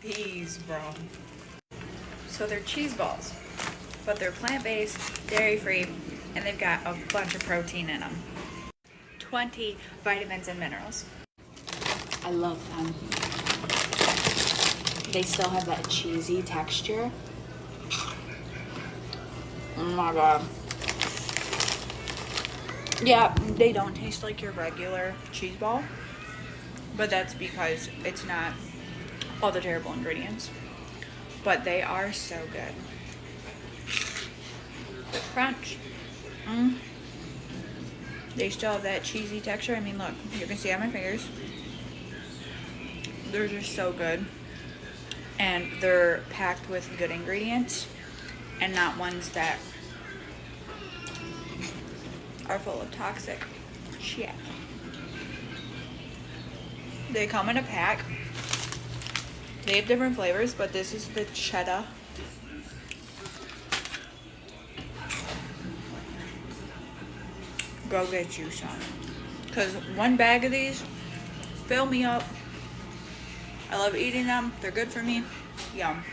these, bro. So they're cheese balls, but they're plant-based, dairy-free, and they've got a bunch of protein in them. 20 vitamins and minerals. I love them. They still have that cheesy texture. Oh my god. Yeah, they don't taste like your regular cheese ball, but that's because it's not all the terrible ingredients. But they are so good. The crunch. They still have that cheesy texture. I mean, look, you can see on my fingers. They're just so good. And they're packed with good ingredients and not ones that are full of toxic shit. They come in a pack. They have different flavors, but this is the cheddar. Go get you some. Because one bag of these fill me up. I love eating them. They're good for me. Yum.